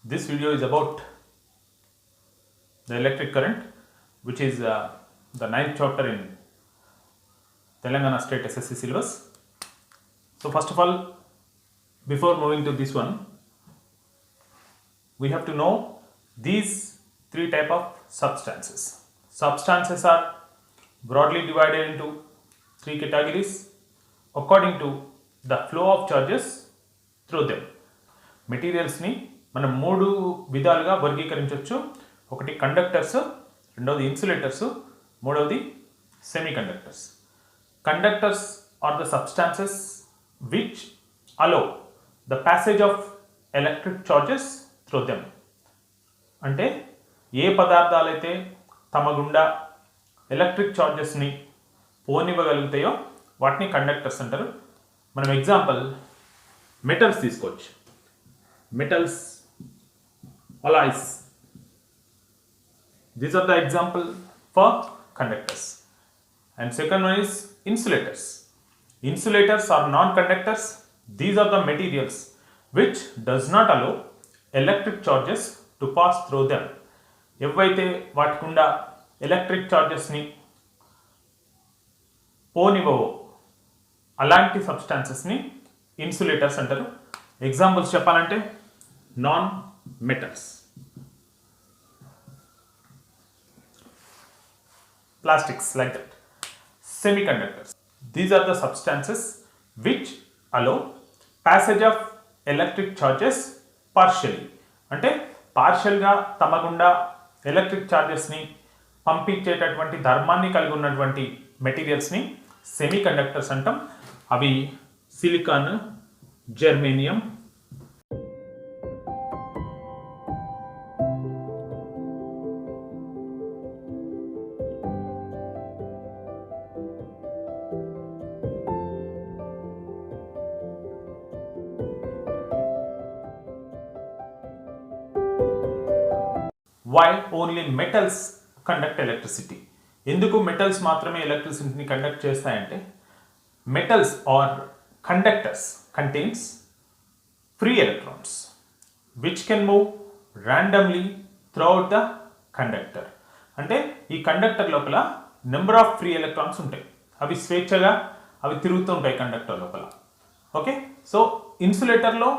This video is about the electric current, which is the 9th chapter in Telangana State SSC syllabus. So first of all, before moving to this one, we have to know these three type of substances. Substances are broadly divided into three categories according to the flow of charges through them. మెటీరియల్స్ని మనం మూడు విధాలుగా వర్గీకరించవచ్చు. ఒకటి conductors, రెండవది insulators, మూడవది semiconductors. Conductors are the substances which allow the passage of electric charges through them. అంటే ఏ పదార్థాలైతే తమ గుండా ఎలక్ట్రిక్ చార్జెస్ని పోనివ్వగలుగుతాయో వాటిని కండక్టర్స్ అంటారు. మనం ఎగ్జాంపుల్ మెటల్స్ తీసుకోవచ్చు. Metals, alloys, these are the example for conductors. And second one is insulators. Insulators are non-conductors. These are the materials which does not allow electric charges to pass through them. ఎవైతే వాటికుండా electric చార్జెస్ని పోనివ్వవో అలాంటి సబ్స్టాన్సెస్ని insulators అంటారు. Examples చెప్పాలంటే non metals, plastics like that. Semiconductors, these are the substances which allow passage of electric charges partially. అంటే పార్షియల్గా తమ గుండా ఎలక్ట్రిక్ చార్జెస్ని పంపించేటటువంటి ధర్మాన్ని కలిగి ఉన్నటువంటి మెటీరియల్స్ని సెమీ కండక్టర్స్ అంటాం. అవి silicon, germanium, why only metals conduct electricity. ఎందుకు మెటల్స్ మాత్రమే ఎలక్ట్రిసిటీని కండక్ట్ చేస్తాయంటే metals are conductors contains free electrons which can move randomly throughout the conductor. అంటే ఈ కండక్టర్ లోపల నెంబర్ ఆఫ్ ఫ్రీ ఎలక్ట్రాన్స్ ఉంటాయి. అవి స్వేచ్ఛగా అవి తిరుగుతుంటాయి కండక్టర్ లోపల. ఓకే, సో ఇన్సులేటర్లో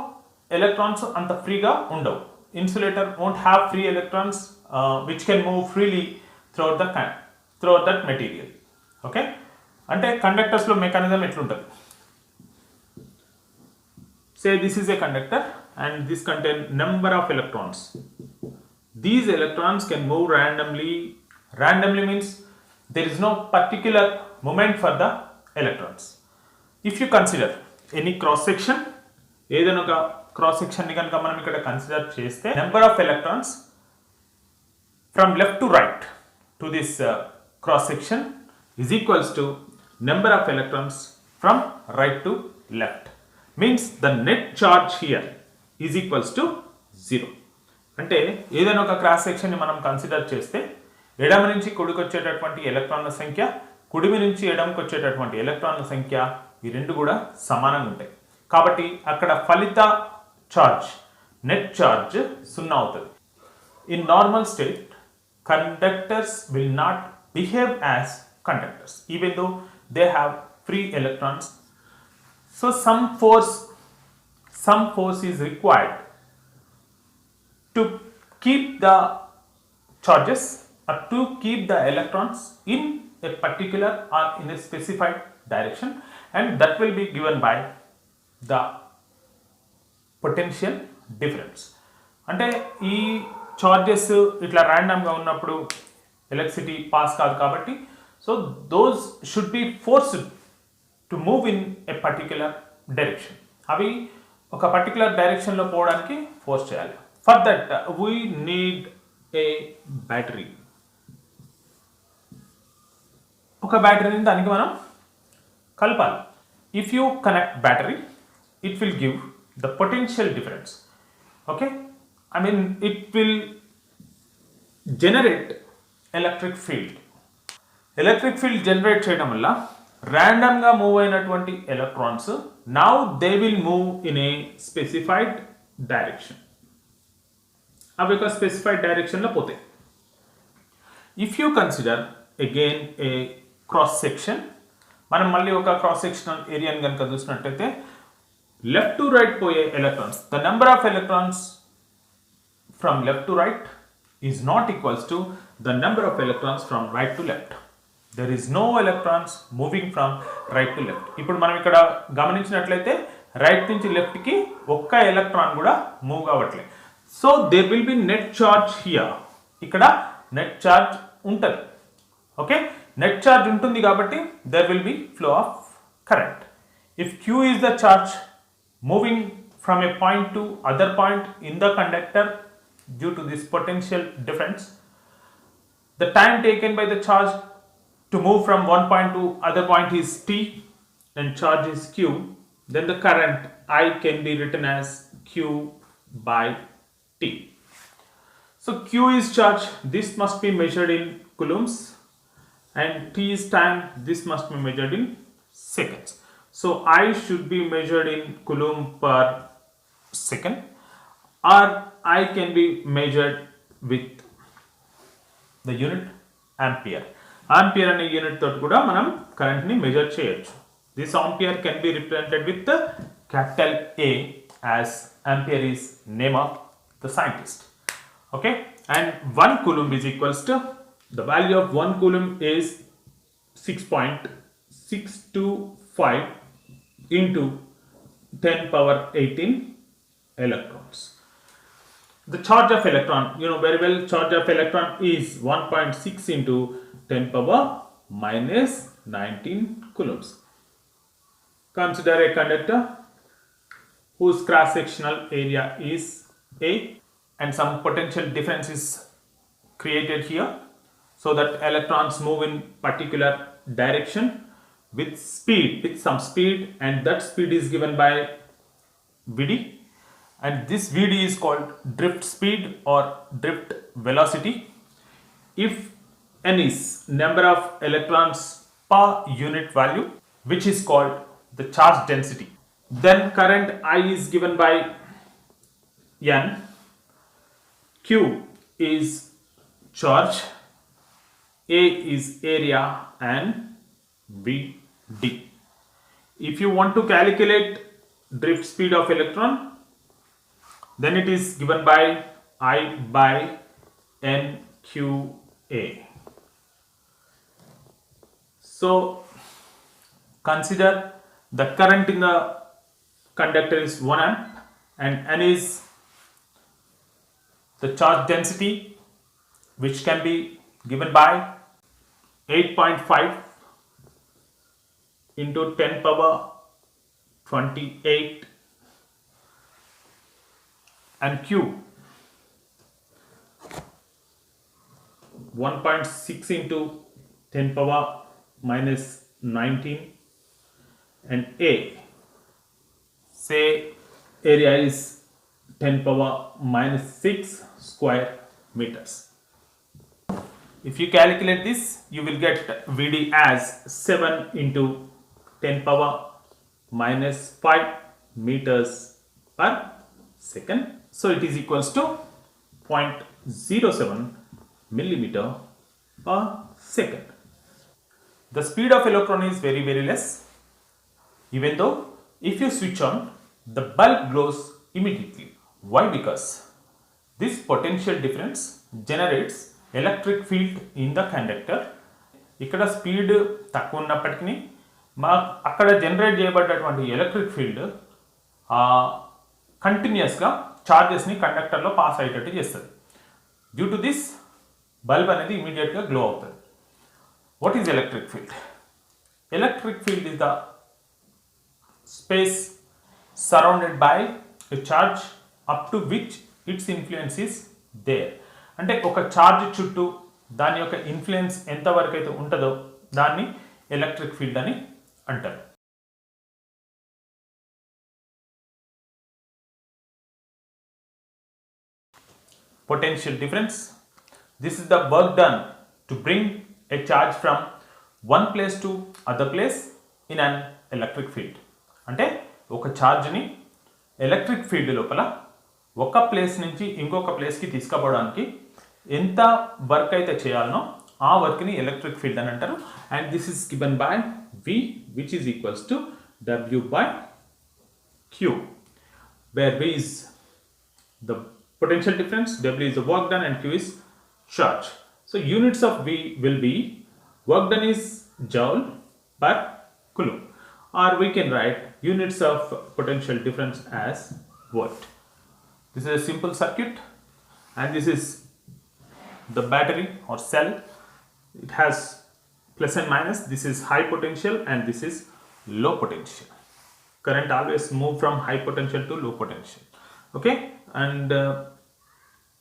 ఎలక్ట్రాన్స్ అంత ఫ్రీగా ఉండవు. Insulator won't have free electrons which can move freely throughout that material. Okay, అంటే కండక్టర్స్ లో మెకానిజం ఎట్లుంటుంది. Say this is a conductor and this contain number of electrons. These electrons can move randomly. Randomly means there is no particular moment for the electrons. If you consider any cross section, ఏదైనా ఒక cross సెక్షన్ని కనుక మనం ఇక్కడ consider చేస్తే number of electrons from left to right to this cross section is equals to number of electrons from right to left. Means the net charge here is equals to 0. అంటే ఏదైనా ఒక cross సెక్షన్ని మనం consider చేస్తే ఎడమ నుంచి కుడికి వచ్చేటటువంటి ఎలక్ట్రాన్ల సంఖ్య, కుడిమి నుంచి ఎడమకి వచ్చేటటువంటి ఎలక్ట్రాన్ల సంఖ్య, ఈ రెండు కూడా సమానంగా ఉంటాయి. కాబట్టి అక్కడ ఫలిత చార్జ్, నెట్ చార్జ్ 0 అవుతుంది. In normal state conductors will not behave as conductors even though they have free electrons. So some force is required to keep the charges or to keep the electrons in a particular or in a specified direction, and that will be given by the potential difference. అంటే ఈ charges ఇట్లా ర్యాండమ్గా ఉన్నప్పుడు electricity pass కాదు కాబట్టి so those should be forced to move in a particular direction. అవి ఒక particular డైరెక్షన్లో పోవడానికి ఫోర్స్ చేయాలి. For that we need a battery. ఒక బ్యాటరీని దానికి మనం కలపాలి. If you connect battery it will give the potential difference. Okay, I mean it will generate electric field. Electric field generate చేయడం వల్ల random గా మూవ్ అయినటువంటి electrons now they will move in a specified direction. అవి ఒక specified డైరెక్షన్లో పోతాయి. If you consider again a cross section, మనం మళ్ళీ ఒక క్రాస్ సెక్షనల్ ఏరియాని కనుక చూసినట్టయితే లెఫ్ట్ టు రైట్ పోయే electrons, the number of electrons from left to right is not equals to the number of electrons from right to left. There is no electrons moving from right to left. ఇప్పుడు మనం ఇక్కడ గమనించినట్లయితే right నుంచి లెఫ్ట్కి ఒక్క electron కూడా move కావట్లేదు. So there will be net charge here. ఇక్కడ నెట్ చార్జ్ ఉంటుంది. ఓకే, నెట్ చార్జ్ ఉంటుంది కాబట్టి there will be flow of current. If Q is the charge moving from a point to other point in the conductor due to this potential difference, the time taken by the charge to move from one point to other point is T and charge is Q, then the current I can be written as Q by T. So Q is charge, this must be measured in coulombs, and T is time, this must be measured in seconds. So I should be measured in coulomb per second, or I can be measured with the unit ampere. Ampere అనే unit తోటి కూడా మనం current ని measure చేయొచ్చు. This ampere can be represented with the capital A, as ampere is name of the scientist. Okay, and 1 coulomb is equals to, the value of 1 coulomb is 6.625 into 10 power 18 electrons. The charge of electron, you know very well, charge of electron is 1.6 into 10 power minus 19 coulombs. Consider a conductor whose cross-sectional area is A, and some potential difference is created here, so that electrons move in particular direction with speed, with some speed, and that speed is given by Vd, and this Vd is called drift speed or drift velocity. If n is number of electrons per unit value, which is called the charge density, then current I is given by n, Q is charge, A is area, and Vd. If you want to calculate drift speed of electron, then it is given by I by NQA. So consider the current in the conductor is 1 amp, and N is the charge density, which can be given by 8.5 into 10 power 28, and Q 1.6 into 10 power minus 19, and A, say area is 10 power minus 6 square meters. If you calculate this, you will get Vd as 7 into 10 power minus 5 meters per second. So it is equals to 0.07 millimeter per second. The speed of electron is very less, even though if you switch on, the bulb glows immediately. Why? Because this potential difference generates electric field in the conductor. ఇక్కడ speed తక్కువ ఉన్నప్పటికీ అక్కడ generate చేయబడ్డటువంటి electric field కంటిన్యూస్గా ఛార్జెస్ని కండక్టర్లో pass అయ్యేటట్టు చేస్తుంది. Due to this bulb అనేది ఇమీడియట్గా glow అవుతుంది. What is electric field? Electric field is the space surrounded by a charge up to which its influence is there. అంటే ఒక ఛార్జ్ చుట్టూ దాని యొక్క ఇన్ఫ్లుయెన్స్ ఎంతవరకు అయితే ఉంటుందో దాన్ని ఎలక్ట్రిక్ ఫీల్డ్ అని అంటారు. Potential difference. This is the work done to bring a charge from one place to other place in an electric field. అంటే ఒక ఛార్జ్ని ఎలక్ట్రిక్ ఫీల్డ్ లోపల ఒక ప్లేస్ నుంచి ఇంకొక ప్లేస్కి తీసుకుపోవడానికి ఎంత వర్క్ అయితే చేయాలనో ఆ వర్క్ని ఎలక్ట్రిక్ ఫీల్డ్ అని అంటారు. And this is given by V, which is equals to W by Q, where V is the potential difference, W is the work done, and Q is charge. So units of V will be, work done is joule per coulomb, or we can write units of potential difference as volt. This is a simple circuit, and this is the battery or cell. It has plus and minus. This is high potential and this is low potential. Current always move from high potential to low potential. Okay, and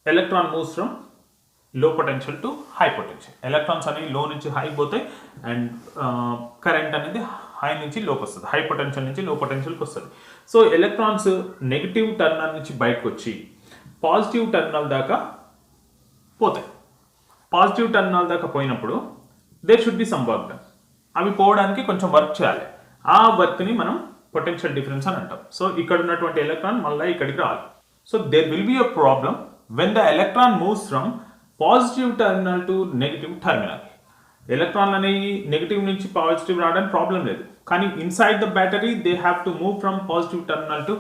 electron moves from low potential to high potential. Electrons అనేవి లో నుంచి high పోతాయి and current అనేది high నుంచి లోకి వస్తుంది, high potential నుంచి లో పొటెన్షియల్కి వస్తుంది. సో ఎలక్ట్రాన్స్ నెగిటివ్ టర్మినల్ నుంచి బయటకు వచ్చి పాజిటివ్ టర్మినల్ దాకా పోతాయి. పాజిటివ్ టర్మినల్ దాకా పోయినప్పుడు there should be some work done. అవి పోవడానికి కొంచెం వర్క్ చేయాలి. ఆ వర్క్ని మనం పొటెన్షియల్ డిఫరెన్స్ అని అంటాం. సో ఇక్కడ ఉన్నటువంటి ఎలక్ట్రాన్ మళ్ళీ ఇక్కడికి రావాలి. So there will be a problem when the electron moves from positive terminal to negative terminal. ఎలక్ట్రాన్లు అనేవి నెగిటివ్ నుంచి పాజిటివ్ రావడానికి ప్రాబ్లం లేదు, కానీ inside the battery they have to move from positive terminal to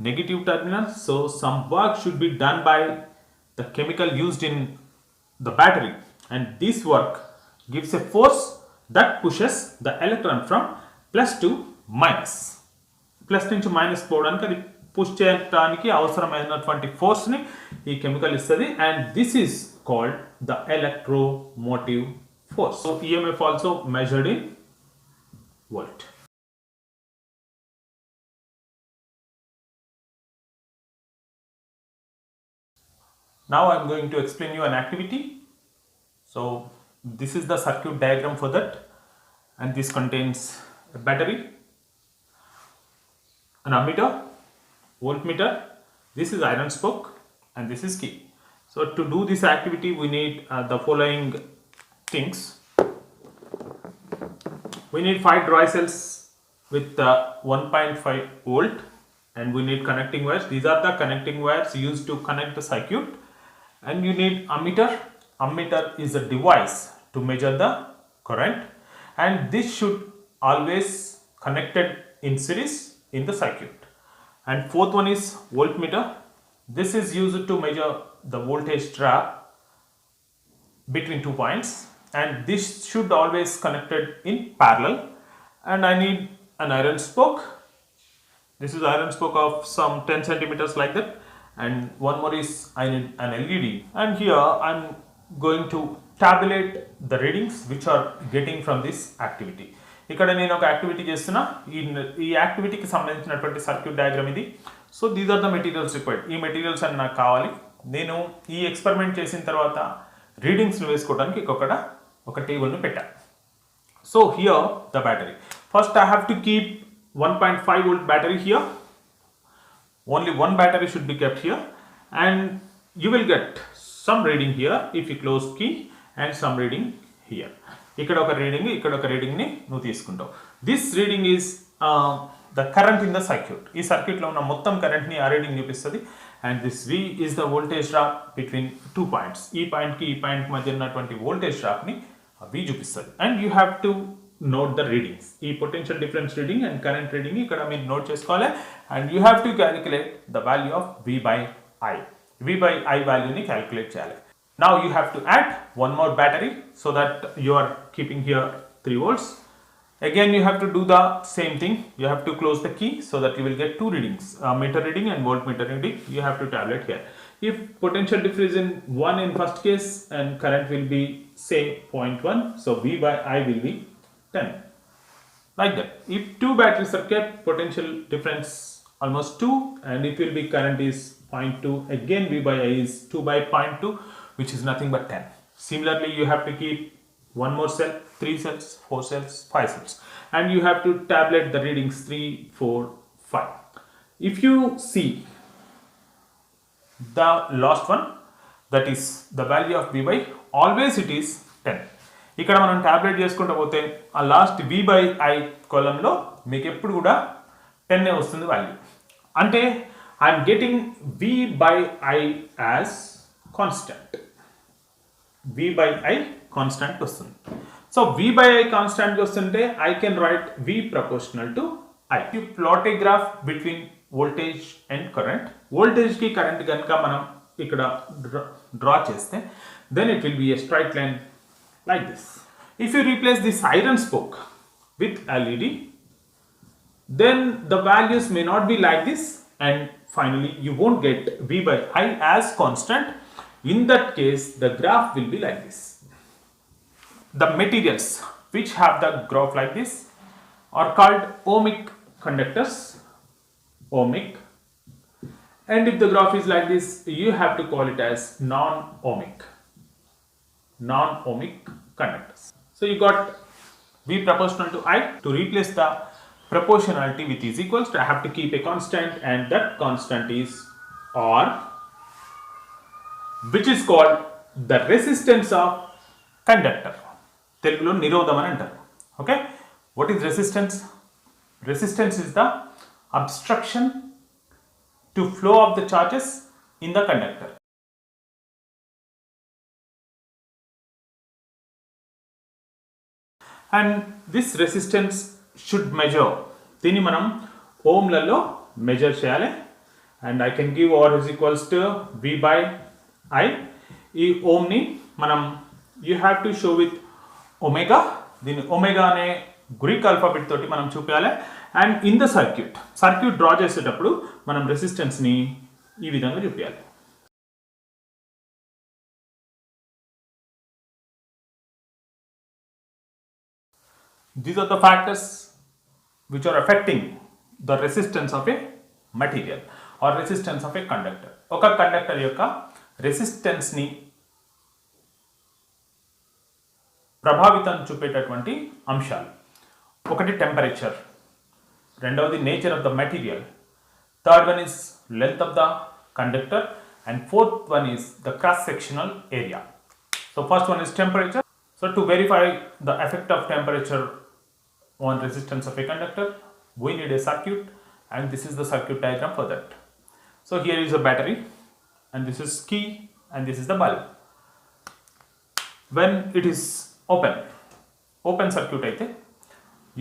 negative terminal. So some work should be done by the chemical used in the battery, and this work gives a force that pushes the electron from plus to minus. Plus నుంచి minus పోవడానికి అది push చేయడానికి అవసరమైనటువంటి ఫోర్స్ని ఈ chemical ఇస్తుంది, and this is called the electromotive force. So EMF also measured in volt. Now I am going to explain you an activity. So this is the circuit diagram for that, and this contains a battery, an ammeter, voltmeter, this is iron spoke, and this is key. So to do this activity we need the following things. We need 5 dry cells with 1.5 volt, and we need connecting wires. These are the connecting wires used to connect the circuit. And you need ammeter. Ammeter is a device to measure the current, and this should always connected in series in the circuit. And fourth one is voltmeter. This is used to measure the voltage drop between 2 points, and this should always connected in parallel. And I need an iron spoke. This is iron spoke of some 10 centimeters like that, and one more is I need an LED. And here I'm going to tabulate the readings which are getting from this activity. ఇక్కడ నేను ఒక activity చేస్తున్నా. ఈ యాక్టివిటీకి సంబంధించినటువంటి circuit diagram ఇది. So these are the materials required. ఈ materials అని నాకు కావాలి. నేను ఈ ఎక్స్పెరిమెంట్ చేసిన తర్వాత రీడింగ్స్ని వేసుకోవడానికి ఒక టేబుల్ని పెట్టాను. So here the battery. First I have to keep 1.5 volt battery here. Only one battery should be kept here, and you will get some reading here if you close key, and some reading here. ఇక్కడ ఒక రీడింగ్ని నువ్వు తీసుకుంటావు. This reading is the current in the circuit. ఈ సర్క్యూట్లో ఉన్న మొత్తం కరెంట్ని ఆ రీడింగ్ చూపిస్తుంది, and this V is the voltage drop between 2 points. ఈ పాయింట్కి ఈ పాయింట్ మధ్య ఉన్నటువంటి వోల్టేజ్ డ్రాప్ని V చూపిస్తుంది. And you have to note the readings. ఈ potential difference reading and current reading ఇక్కడ మీరు నోట్ చేసుకోవాలి, and you have to calculate the value of V by I. V by I వాల్యూని calculate చేయాలి. Now you have to add one more battery so that you are keeping here 3 volts. Again you have to do the same thing. You have to close the key so that you will get 2 readings, meter reading and voltmeter reading. You have to tabulate here. If potential difference in 1 in first case and current will be say 0.1, so V by I will be 10, like that. If 2 batteries are kept, potential difference almost 2, and it will be current is 0.2. Again V by I is 2 by 0.2, which is nothing but 10. Similarly you have to keep one more cell, 3 cells, 4 cells, 5 cells, and you have to tabulate the readings 3, 4, 5. If you see the last one, that is the value of V by, always it is 10. ఇక్కడ మనం tablet చేసుకుంటూ పోతే ఆ last V by I కాలంలో మీకు ఎప్పుడు కూడా 10 వస్తుంది వాల్యూ. అంటే I'm getting V by I as constant. V by I constant వస్తుంది. So V by I constant వస్తుంటే I can write V proportional to I. You plot a graph between voltage and current. Voltage కి current కనుక మనం ఇక్కడ draw చేస్తే then it will be a straight line like this. If you replace this iron spoke with LED, then the values may not be like this, and finally you won't get V by I as constant. In that case, the graph will be like this. The materials which have the graph like this are called ohmic conductors. Ohmic. And if the graph is like this, you have to call it as non-ohmic. Non-ohmic conductors. So you got V proportional to I. To replace the proportionality with is equals to, I have to keep a constant, and that constant is R, which is called the resistance of conductor. Telugulo nirodham ani antaru. Okay, what is resistance? Resistance is the obstruction to flow of the charges in the conductor. And this resistance should measure. దీన్ని మనం ఓమ్లలో measure చేయాలి. And I can give R is equals to V by I. ఈ omni మనం you have to show with omega. దీన్ని omega అనే Greek alphabet తోటి మనం చూపించాలి. And in the circuit draw చేసేటప్పుడు మనం రెసిస్టెన్స్ని ఈ విధంగా చూపించాలి. These are the factors which are affecting the resistance of a material or resistance of a conductor. ఒక కండక్టర్ యొక్క రెసిస్టెన్స్ని ప్రభావితం చూపేటటువంటి అంశాలు. ఒకటి టెంపరేచర్, రెండవది nature of the material, third one is length of the conductor, and fourth one is the cross sectional area. So first one is temperature. So to verify the effect of temperature on resistance of a conductor, we need a circuit, and this is the circuit diagram for that. So here is a battery, and this is key, and this is the bulb. When it is open circuit aithe,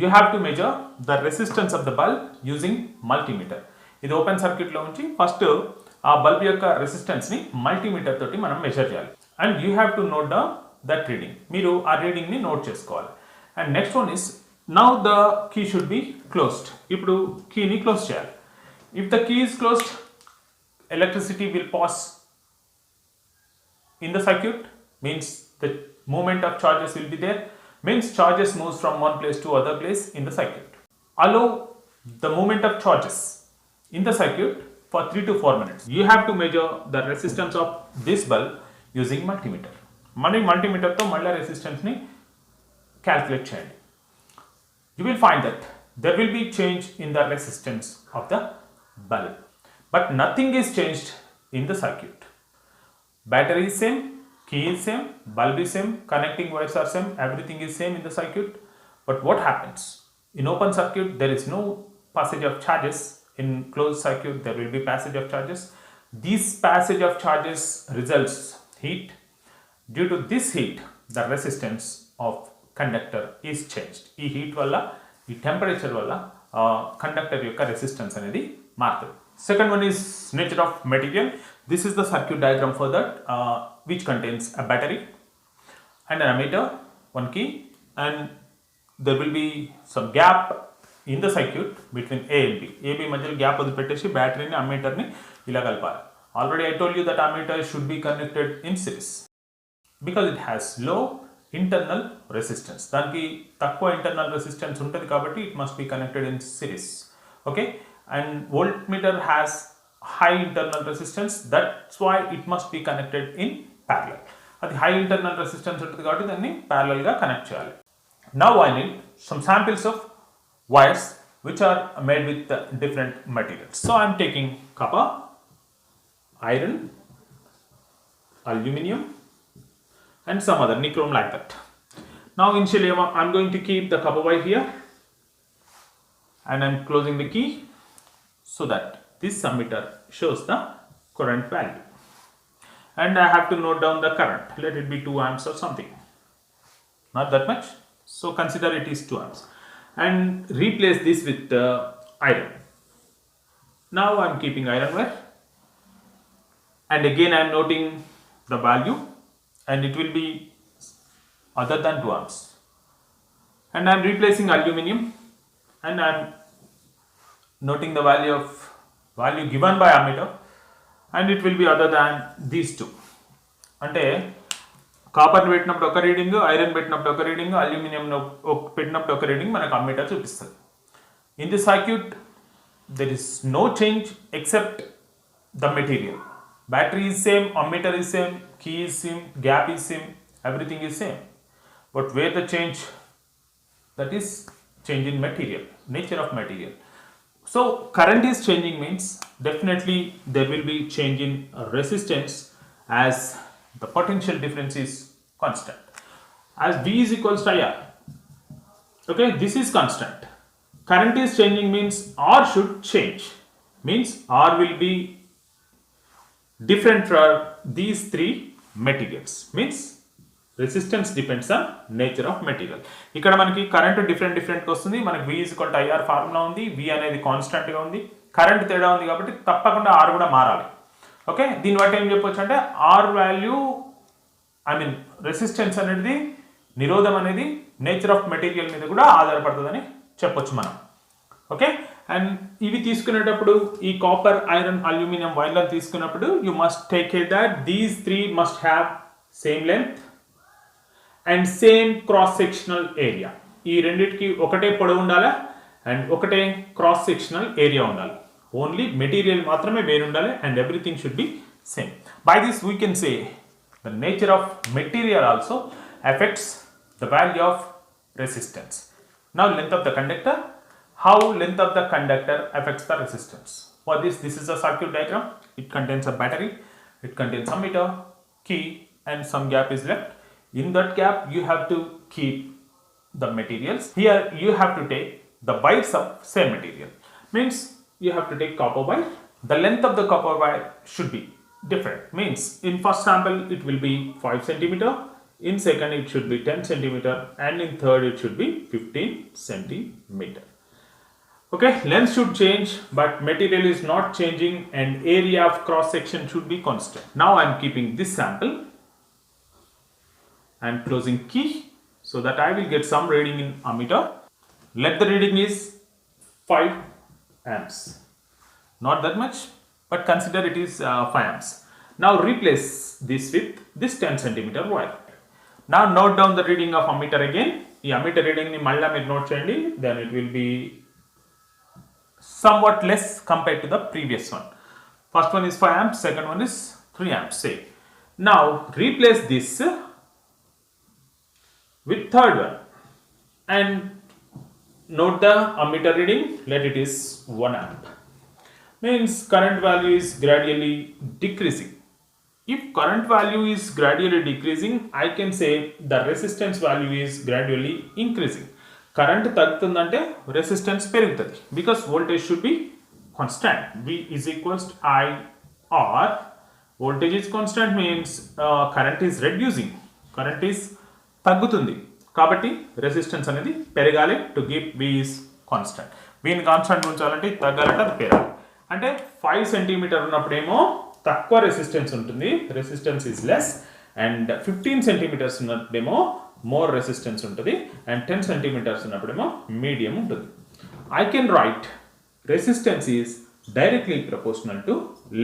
you have to measure the resistance of the bulb using multimeter. ఇది open సర్క్యూట్లో ఉంచి first ఆ bulb యొక్క రెసిస్టెన్స్ని multimeter తోటి మనం measure చేయాలి. And you have to note that reading. మీరు ఆ రీడింగ్ని నోట్ చేసుకోవాలి. And next one is, now the key should be closed. ఇప్పుడు కీని క్లోజ్ చేయాలి. If the key is closed, electricity will pass in the circuit, means the movement of charges will be there, means charges moves from one place to other place in the circuit. Allow the movement of charges in the circuit for 3 to 4 minutes. You have to measure the resistance of this bulb using multimeter. Multimeter తో మళ్ళీ resistance ని calculate చేయండి. You will find that there will be change in the resistance of the bulb, but nothing is changed in the circuit. Battery is same, key is same, bulb is same, connecting wires are same, everything is same in the circuit. But what happens? In open circuit, there is no passage of charges. In closed circuit, there will be passage of charges. This passage of charges results heat. Due to this heat, the resistance of conductor is changed. ఈ heat వల్ల, ఈ temperature వల్ల conductor యొక్క resistance అనేది మారుతుంది. Second one is nature of material. This is the circuit diagram for that, which contains a battery and an ammeter, one key, and there will be some gap in the circuit between A and B. A, B మధ్యలో gap వదిలిపెట్టేసి బ్యాటరీని అమ్మీటర్ని ఇలా కలపాలి. Already I told you that ammeter should be connected in series because it has low internal resistance. దానికి తక్కువ internal resistance ఉంటుంది కాబట్టి it must be connected in series. Okay, and voltmeter has high internal resistance, that's why it must be connected in parallel. అది high internal resistance ఉంటుంది కాబట్టి దాన్ని parallel గా connect చేయాలి. Now I need some samples of wires which are made with different materials. So I am taking copper, iron, aluminum, and some other nichrome like that. Now initially I am going to keep the copper wire here, and I am closing the key so that this ammeter shows the current value. And I have to note down the current. Let it be 2 amps or something. Not that much. So consider it is 2 amps. And replace this with iron. Now I am keeping iron wire. And again I am noting the value. And it will be other than 2 amps. And I am replacing aluminum. And I am noting the value given by ammeter. And it will be other than these two. అంటే copper పెట్టినప్పుడు ఒక reading, iron పెట్టినప్పుడు ఒక reading, aluminium పెట్టినప్పుడు ఒక reading మనకు ammeter చూపిస్తుంది. In the circuit there is no change except the material. Battery is same, ammeter is same, key is same, gap is same, everything is same. But where the change, that is change in material, nature of material. So current is changing means definitely there will be change in resistance as the potential difference is constant. As V is equals to IR. Okay, this is constant. Current is changing means R should change. Means R will be different for these three materials. Means resistance depends on nature of material. ఇక్కడ మనకి current different వస్తుంది. మనకి V is equal to IR formula ఉంది. V అనేది constant గా ఉంది. Current తేడా ఉంది కాబట్టి తప్పకుండా R కూడా మారాలి. ఓకే, దీన్ని బట్టి ఏం చెప్పొచ్చు అంటే R వాల్యూ రెసిస్టెన్స్ అనేది, నిరోధం అనేది నేచర్ ఆఫ్ మెటీరియల్ మీద కూడా ఆధారపడుతుందని చెప్పొచ్చు మనం. ఓకే, అండ్ ఇవి తీసుకునేటప్పుడు ఈ కాపర్, ఐరన్, అల్యూమినియం వైర్లను తీసుకున్నప్పుడు you must take care that these three must have same length and same cross sectional area. ఈ రెండింటికి ఒకటే పొడవు ఉండాలి అండ్ ఒకటే క్రాస్ సెక్షనల్ ఏరియా ఉండాలి. ఓన్లీ మెటీరియల్ మాత్రమే వేరు ఉండాలి and everything should be same. By this we can say the nature of material also effects the value of resistance. Now length of the conductor. How length of the conductor affects the resistance? For this is a circuit diagram. It contains a battery, it contains ammeter, key, and some gap is left. In that gap, you have to keep the materials. Here, you have to take the wires of same material. Means you have to take copper wire. The length of the copper wire should be different. Means in first sample, it will be 5 centimeter. In second, it should be 10 centimeter, and in third, it should be 15 centimeter. Okay, length should change, but material is not changing and area of cross section should be constant. Now I am keeping this sample and closing key so that I will get some reading in ammeter. Let the reading is 5 amps. Not that much, but consider it is 5 amps. Now replace this with this 10 centimeter wire. Now note down the reading of ammeter again. The ammeter reading ni malla meer note cheyandi, then it will be somewhat less compared to the previous one. First one is 5 amps, second one is 3 amps, say. Now replace this with third one and note the ammeter reading, let it is 1 amp. Means current value is gradually decreasing. If current value is gradually decreasing, I can say the resistance value is gradually increasing. Current తగ్గుతుందంటే resistance పెరుగుతుంది. Because voltage should be constant. V is equals to IR. Voltage is constant means current is reducing, current is తగ్గుతుంది కాబట్టి resistance అనేది పెరగాలి. To keep V is constant. వీని constant ఉంచాలంటే తగ్గాలంటే అది పెరగాలి. అంటే 5 సెంటీమీటర్ ఉన్నప్పుడేమో తక్కువ రెసిస్టెన్స్ ఉంటుంది, resistance is less. And 15 centimetres ఉన్నప్పుడేమో more resistance ఉంటుంది and 10 centimeters ఉన్నప్పుడేమో medium ఉంటుంది. I can write resistance is directly proportional to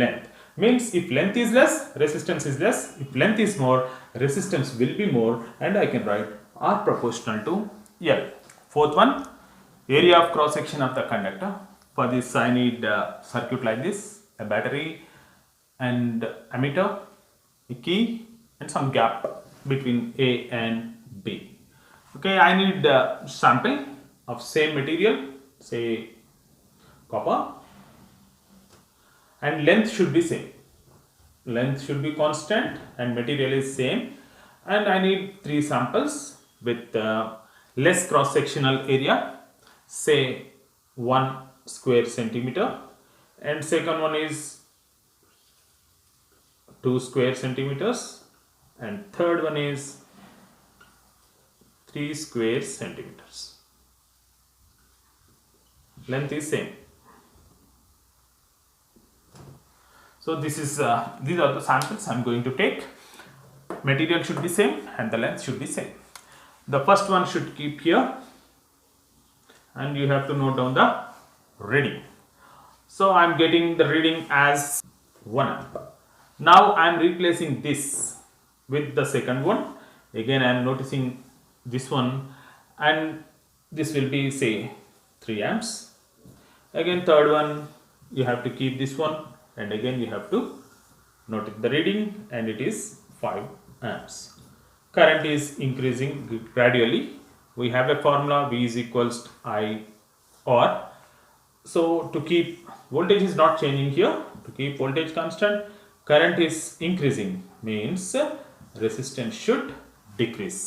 length. Means if length is less, resistance is less. If length is more, resistance will be more, and I can write R proportional to L. Fourth one, area of cross section of the conductor. For this I need a circuit like this, a battery and ammeter, a key and some gap between A and B. Okay, I need a sample of same material, say copper, and length should be same. Length should be constant and material is same. And I need 3 samples with less cross sectional area, say 1 square centimeter, and second one is 2 square centimeters, and third one is 3 square centimeters. Length is same. So this is these are the samples I am going to take. Material should be same and the length should be same. The first one should keep here, and you have to note down the reading. So I am getting the reading as 1 amp. Now I am replacing this with the second one. Again I am noticing this one, and this will be say 3 amps. Again third one, you have to keep this one, and again you have to note the reading, and it is 5 amps. Current is increasing gradually. We have a formula, V is equals to I R. So to keep voltage is not changing here, to keep voltage constant, current is increasing, means resistance should decrease.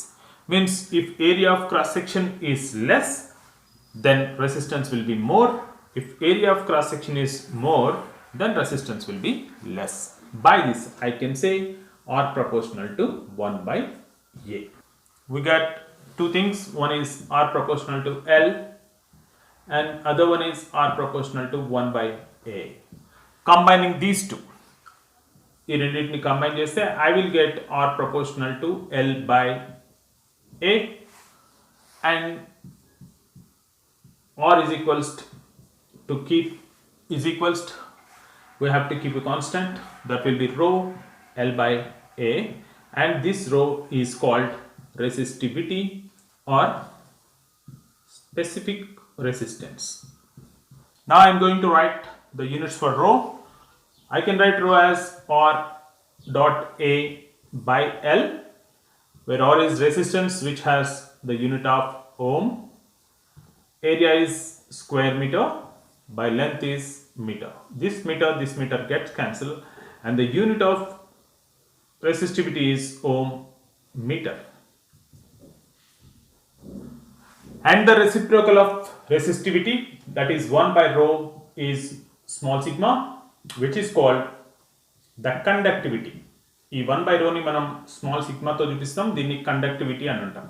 Means if area of cross section is less, then resistance will be more. If area of cross section is more, then resistance will be less. By this I can say R proportional to 1 by A. We got two things. One is R proportional to L, and other one is R proportional to 1 by A. Combining these two, ఈ రెండింటిని combine చేస్తే I will get R proportional to L by A, and R is equals to keep is equals to, we have to keep a constant, that will be rho L by A, and this rho is called resistivity or specific resistance. Now I am going to write the units for rho. I can write rho as R dot A by L, where R is resistance, which has the unit of ohm, area is square meter, by length is meter. This meter gets cancelled, and the unit of resistivity is ohm meter. And the reciprocal of resistivity, that is 1 by rho, is small sigma, which is called the conductivity. ఈ 1 by rho ని మనం small సిగ్మాతో చూపిస్తాం, దీన్ని conductivity అని అంటాం.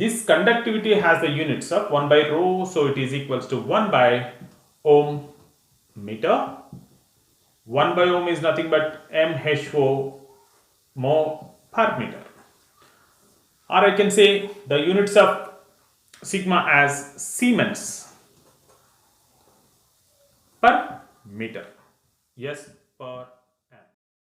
This conductivity has the units of 1 by rho, so it is equals to 1 by ohm meter. 1 by ohm is nothing but mho mho per meter. Or I can say the units of sigma as Siemens per meter. Yes, per